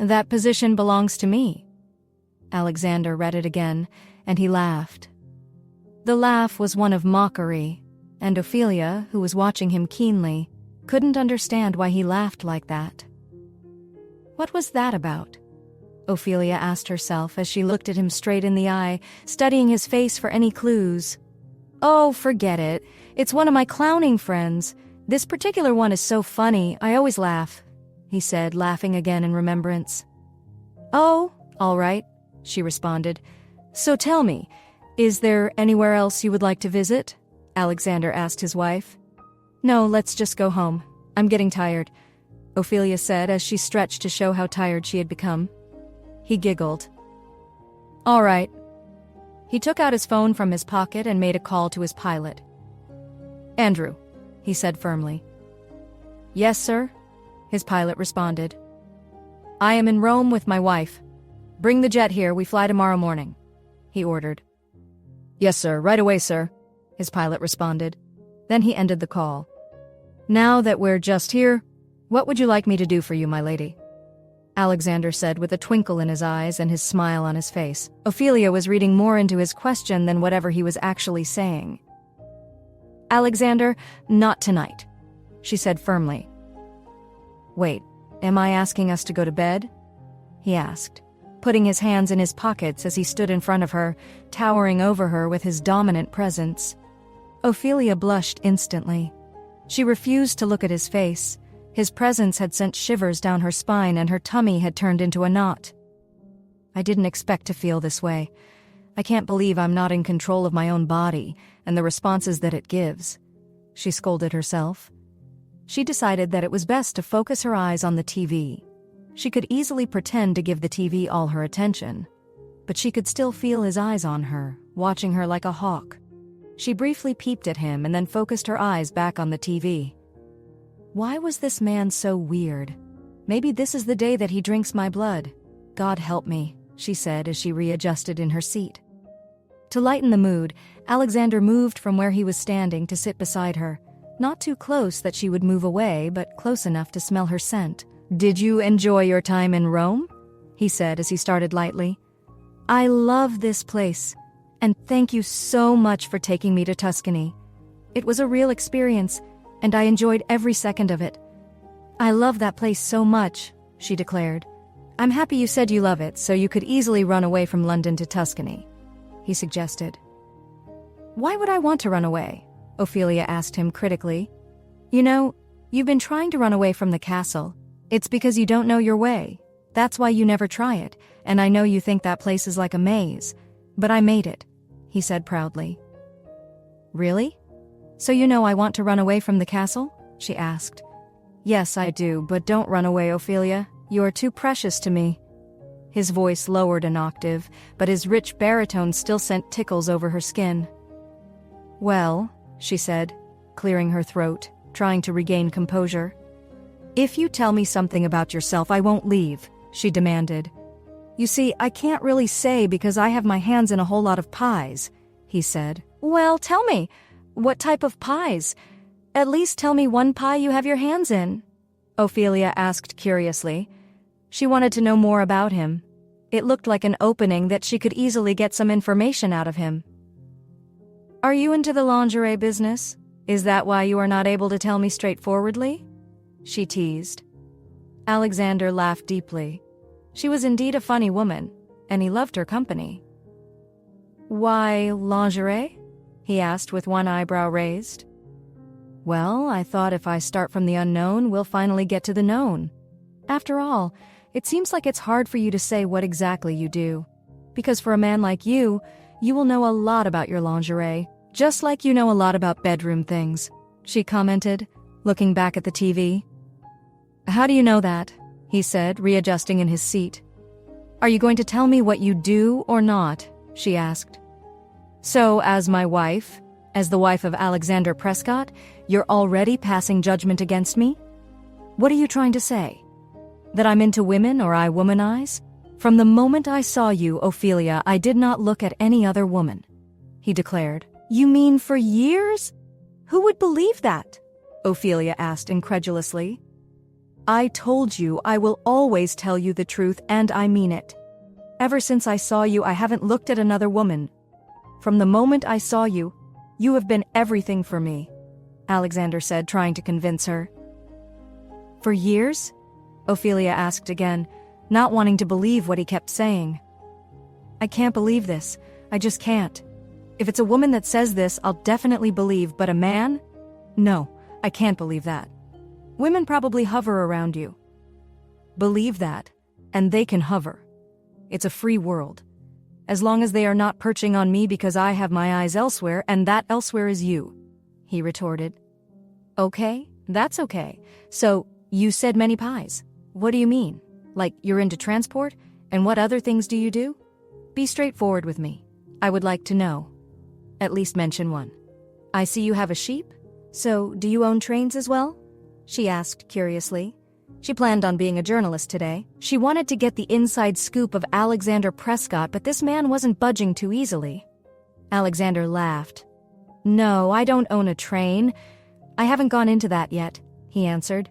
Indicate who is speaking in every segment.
Speaker 1: That position belongs to me." Alexander read it again, and he laughed. The laugh was one of mockery, and Ophelia, who was watching him keenly, couldn't understand why he laughed like that. What was that about? Ophelia asked herself as she looked at him straight in the eye, studying his face for any clues. "Oh, forget it. It's one of my clowning friends. This particular one is so funny, I always laugh," he said, laughing again in remembrance. "Oh, all right," she responded. "So tell me, is there anywhere else you would like to visit?" Alexander asked his wife. "No, let's just go home. I'm getting tired," Ophelia said as she stretched to show how tired she had become. He giggled. "All right." He took out his phone from his pocket and made a call to his pilot. "Andrew," he said firmly. "Yes, sir," his pilot responded. "I am in Rome with my wife. Bring the jet here, we fly tomorrow morning," he ordered. "Yes, sir, right away, sir," his pilot responded. Then he ended the call. "Now that we're just here, what would you like me to do for you, my lady?" Alexander said with a twinkle in his eyes and his smile on his face. Ophelia was reading more into his question than whatever he was actually saying. "Alexander, not tonight," she said firmly. "Wait, am I asking us to go to bed?" he asked, putting his hands in his pockets as he stood in front of her, towering over her with his dominant presence. Ophelia blushed instantly. She refused to look at his face. His presence had sent shivers down her spine and her tummy had turned into a knot. "I didn't expect to feel this way. I can't believe I'm not in control of my own body and the responses that it gives," she scolded herself. She decided that it was best to focus her eyes on the TV. She could easily pretend to give the TV all her attention, but she could still feel his eyes on her, watching her like a hawk. She briefly peeped at him and then focused her eyes back on the TV. Why was this man so weird? Maybe this is the day that he drinks my blood. God help me, she said as she readjusted in her seat. To lighten the mood, Alexander moved from where he was standing to sit beside her, not too close that she would move away, but close enough to smell her scent. "Did you enjoy your time in Rome?" he said as he started lightly. "I love this place, and thank you so much for taking me to Tuscany. It was a real experience, and I enjoyed every second of it. I love that place so much," she declared. "I'm happy you said you love it, so you could easily run away from London to Tuscany," he suggested. "Why would I want to run away?" Ophelia asked him critically. "You know, you've been trying to run away from the castle. It's because you don't know your way. That's why you never try it, and I know you think that place is like a maze. But I made it," he said proudly. "Really? So you know I want to run away from the castle?" she asked. "Yes, I do, but don't run away, Ophelia. You are too precious to me." His voice lowered an octave, but his rich baritone still sent tickles over her skin. "Well," she said, clearing her throat, trying to regain composure. "If you tell me something about yourself, I won't leave," she demanded. "You see, I can't really say because I have my hands in a whole lot of pies," he said. "Well, tell me. What type of pies? At least tell me one pie you have your hands in," Ophelia asked curiously. She wanted to know more about him. It looked like an opening that she could easily get some information out of him. "Are you into the lingerie business? Is that why you are not able to tell me straightforwardly?" she teased. Alexander laughed deeply. She was indeed a funny woman, and he loved her company. "Why lingerie?" he asked with one eyebrow raised. "Well, I thought if I start from the unknown, we'll finally get to the known. After all, it seems like it's hard for you to say what exactly you do. Because for a man like you will know a lot about your lingerie, just like you know a lot about bedroom things," she commented, looking back at the TV. "How do you know that?" he said, readjusting in his seat. "Are you going to tell me what you do or not?" she asked. "So, as my wife, as the wife of Alexander Prescott, you're already passing judgment against me? What are you trying to say? That I'm into women or I womanize? From the moment I saw you, Ophelia, I did not look at any other woman," he declared. "You mean for years? Who would believe that?" Ophelia asked incredulously. I told you I will always tell you the truth, and I mean it. Ever since I saw you, I haven't looked at another woman. From the moment I saw you, you have been everything for me, Alexander said, trying to convince her. For years? Ophelia asked again, not wanting to believe what he kept saying. I can't believe this. I just can't. If it's a woman that says this, I'll definitely believe, but a man? No, I can't believe that. Women probably hover around you. Believe that, and they can hover. It's a free world. As long as they are not perching on me because I have my eyes elsewhere, and that elsewhere is you, he retorted. Okay, that's okay. So, you said many pies. What do you mean? Like you're into transport? And what other things do you do? Be straightforward with me. I would like to know. At least mention one. I see you have a sheep? So, do you own trains as well? She asked curiously. She planned on being a journalist today. She wanted to get the inside scoop of Alexander Prescott, but this man wasn't budging too easily. Alexander laughed. No, I don't own a train. I haven't gone into that yet, he answered.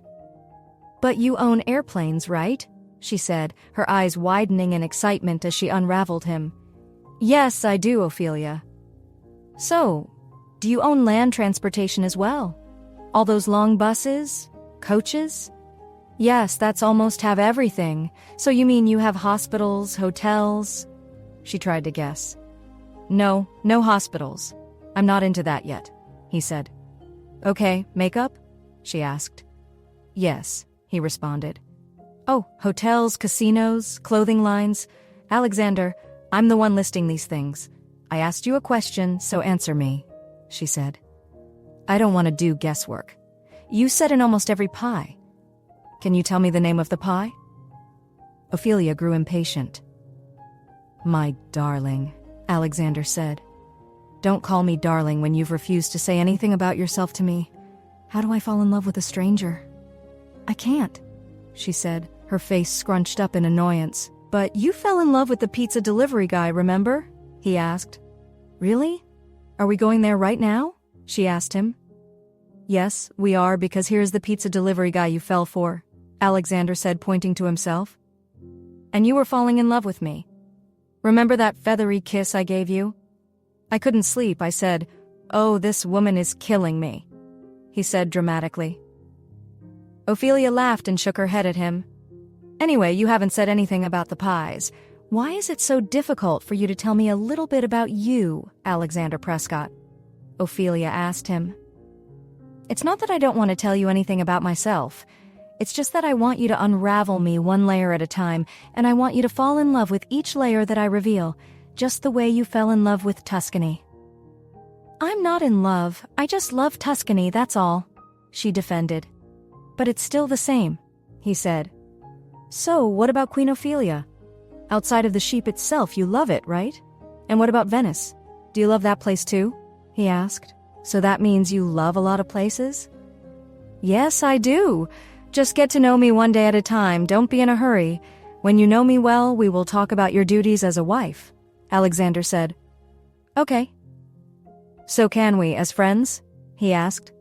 Speaker 1: But you own airplanes, right? She said, her eyes widening in excitement as she unraveled him. Yes, I do, Ophelia. So, do you own land transportation as well? All those long buses? Coaches? Yes, that's almost have everything. So you mean you have hospitals, hotels? She tried to guess. No hospitals. I'm not into that yet, he said. Okay, makeup? She asked. Yes, he responded. Oh, hotels, casinos, clothing lines. Alexander, I'm the one listing these things. I asked you a question, so answer me, she said. I don't want to do guesswork. You said in almost every pie. Can you tell me the name of the pie? Ophelia grew impatient. My darling, Alexander said. Don't call me darling when you've refused to say anything about yourself to me. How do I fall in love with a stranger? I can't, she said, her face scrunched up in annoyance. But you fell in love with the pizza delivery guy, remember? He asked. Really? Are we going there right now? She asked him. Yes, we are, because here's the pizza delivery guy you fell for, Alexander said, pointing to himself. And you were falling in love with me. Remember that feathery kiss I gave you? I couldn't sleep. I said, "Oh, this woman is killing me," he said dramatically. Ophelia laughed and shook her head at him. Anyway, you haven't said anything about the pies. Why is it so difficult for you to tell me a little bit about you, Alexander Prescott? Ophelia asked him. It's not that I don't want to tell you anything about myself. It's just that I want you to unravel me one layer at a time, and I want you to fall in love with each layer that I reveal, just the way you fell in love with Tuscany. I'm not in love. I just love Tuscany, that's all, she defended. But it's still the same, he said. So, what about Queen Ophelia? Outside of the sheep itself, you love it, right? And what about Venice? Do you love that place too? He asked. So that means you love a lot of places? Yes, I do. Just get to know me one day at a time. Don't be in a hurry. When you know me well, we will talk about your duties as a wife, Alexander said. Okay. So can we, as friends? He asked.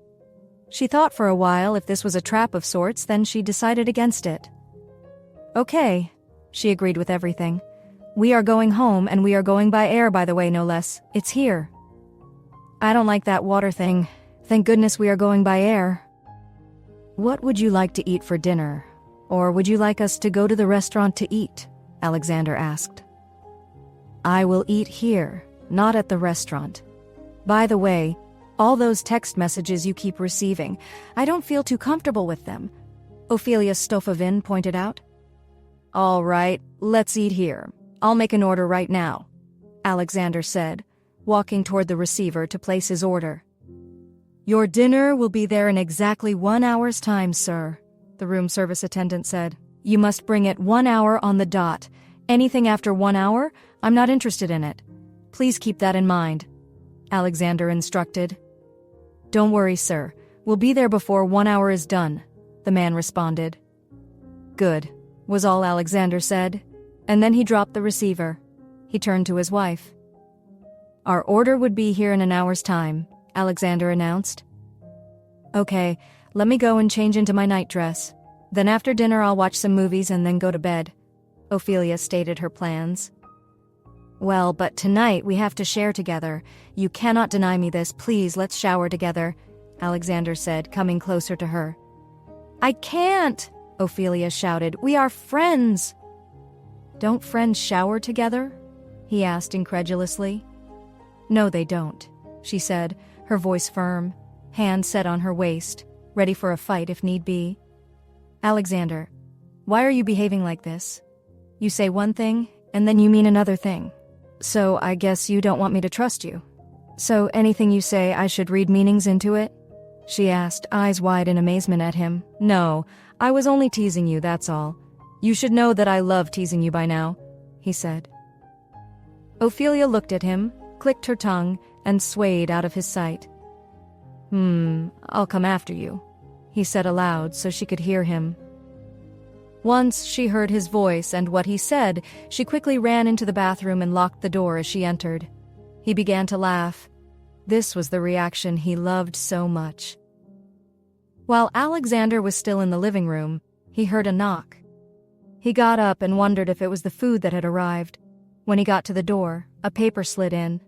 Speaker 1: She thought for a while if this was a trap of sorts, then she decided against it. Okay, she agreed with everything. We are going home, and we are going by air, by the way, no less. It's here. I don't like that water thing. Thank goodness we are going by air. What would you like to eat for dinner? Or would you like us to go to the restaurant to eat? Alexander asked. I will eat here, not at the restaurant. By the way, all those text messages you keep receiving, I don't feel too comfortable with them, Ophelia Stofovin pointed out. All right, let's eat here. I'll make an order right now, Alexander said, walking toward the receiver to place his order. Your dinner will be there in exactly 1 hour's time, sir, the room service attendant said. You must bring it 1 hour on the dot. Anything after 1 hour, I'm not interested in it. Please keep that in mind, Alexander instructed. Don't worry, sir. We'll be there before 1 hour is done, the man responded. Good, was all Alexander said, and then he dropped the receiver. He turned to his wife. Our order would be here in an hour's time, Alexander announced. Okay, let me go and change into my night dress. Then after dinner I'll watch some movies and then go to bed, Ophelia stated her plans. Well, but tonight we have to share together. You cannot deny me this. Please, let's shower together, Alexander said, coming closer to her. I can't, Ophelia shouted. We are friends. Don't friends shower together? He asked incredulously. No, they don't, she said, her voice firm, hand set on her waist, ready for a fight if need be. Alexander, why are you behaving like this? You say one thing, and then you mean another thing. So I guess you don't want me to trust you. So anything you say, I should read meanings into it? She asked, eyes wide in amazement at him. No, I was only teasing you, that's all. You should know that I love teasing you by now, he said. Ophelia looked at him, clicked her tongue, and swayed out of his sight. I'll come after you, he said aloud so she could hear him. Once she heard his voice and what he said, she quickly ran into the bathroom and locked the door as she entered. He began to laugh. This was the reaction he loved so much. While Alexander was still in the living room, he heard a knock. He got up and wondered if it was the food that had arrived. When he got to the door, a paper slid in.